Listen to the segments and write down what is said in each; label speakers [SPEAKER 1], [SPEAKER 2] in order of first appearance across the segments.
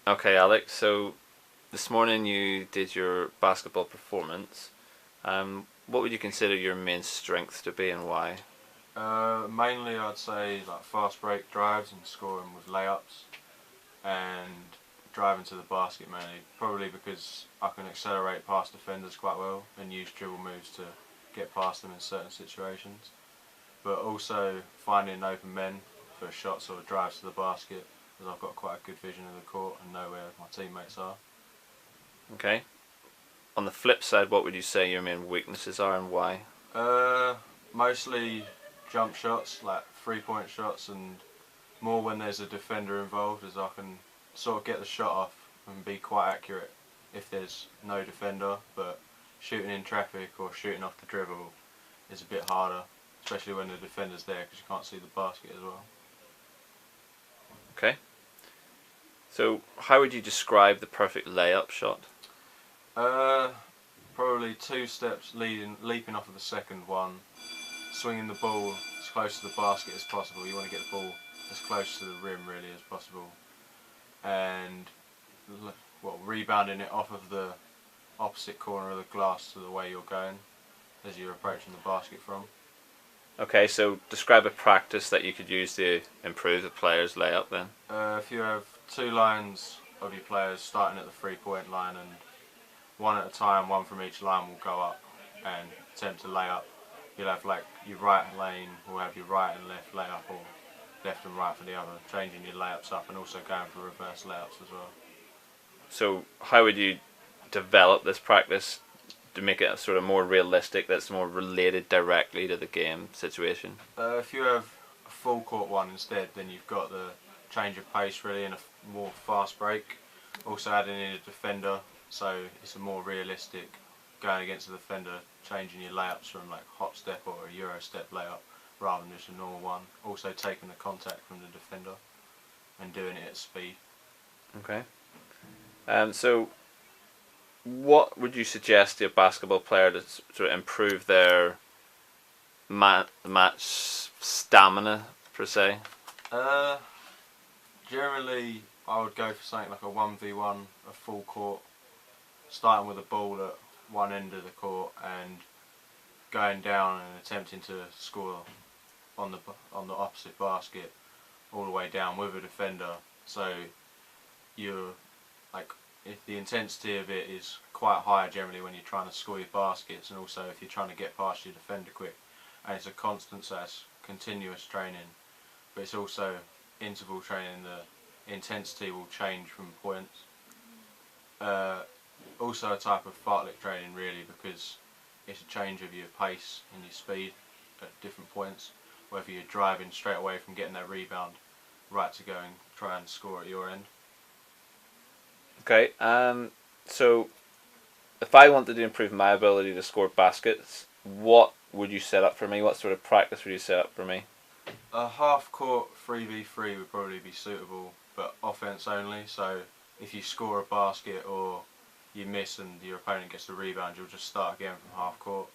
[SPEAKER 1] Okay, Alex. So this morning you did your basketball performance. What would you consider your main strength to be, and why?
[SPEAKER 2] Mainly I'd say like fast break drives and scoring with layups and driving to the basket mainly. Probably because I can accelerate past defenders quite well and use dribble moves to get past them in certain situations. But also finding open men for shots or drives to the basket, because I've got quite a good vision of the court and know where my teammates are.
[SPEAKER 1] Okay. On the flip side, what would you say your main weaknesses are, and why?
[SPEAKER 2] Uh, Mostly jump shots, like 3-point shots, and more when there's a defender involved, as I can sort of get the shot off and be quite accurate if there's no defender. But shooting in traffic or shooting off the dribble is a bit harder, especially when the defender's there because you can't see the basket as well.
[SPEAKER 1] Okay. So how would you describe the perfect layup shot?
[SPEAKER 2] Uh, Probably 2 steps leaping off of the second one, swinging the ball as close to the basket as possible. You want to get the ball as close to the rim really as possible, and rebounding it off of the opposite corner of the glass to the way you're going as you're approaching the basket from.
[SPEAKER 1] Okay, so describe a practice that you could use to improve the player's layup then.
[SPEAKER 2] If you have 2 lines of your players starting at the 3-point line, and one at a time, one from each line will go up and attempt to lay up. You'll have like your right lane will have your right and left layup, or left and right for the other, changing your layups up and also going for reverse layups as well.
[SPEAKER 1] So how would you develop this practice to make it sort of more realistic, that's more related directly to the game situation?
[SPEAKER 2] If you have a full court one instead, then you've got the change of pace really and a more fast break. Also adding in a defender, so it's a more realistic going against the defender, changing your layups from like hop step or a Euro step layup rather than just a normal one. Also taking the contact from the defender and doing it at speed.
[SPEAKER 1] Okay. So what would you suggest to a basketball player to sort of improve their match stamina, per se?
[SPEAKER 2] Uh, Generally, I would go for something like a 1v1, a full court, starting with a ball at one end of the court and going down and attempting to score on the opposite basket all the way down with a defender. So you're like, if the intensity of it is quite high generally when you're trying to score your baskets, and also if you're trying to get past your defender quick, and it's a constant, so it's continuous training, but it's also interval training. The intensity will change from points. Also a type of fartlek training really, because it's a change of your pace and your speed at different points, whether you're driving straight away from getting that rebound right to go and try and score at your end.
[SPEAKER 1] Okay. So if I wanted to improve my ability to score baskets, what would you set up for me? What sort of practice would you set up for me?
[SPEAKER 2] A half court 3v3 would probably be suitable, but offense only, so if you score a basket or you miss and your opponent gets the rebound, you'll just start again from half court,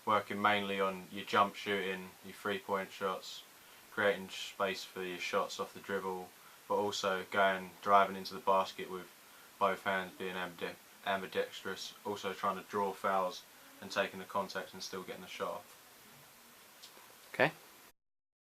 [SPEAKER 2] working mainly on your jump shooting, your 3-point shots, creating space for your shots off the dribble, but also driving into the basket with both hands, being ambidextrous, also trying to draw fouls and taking the contact and still getting the shot off.
[SPEAKER 1] Okay.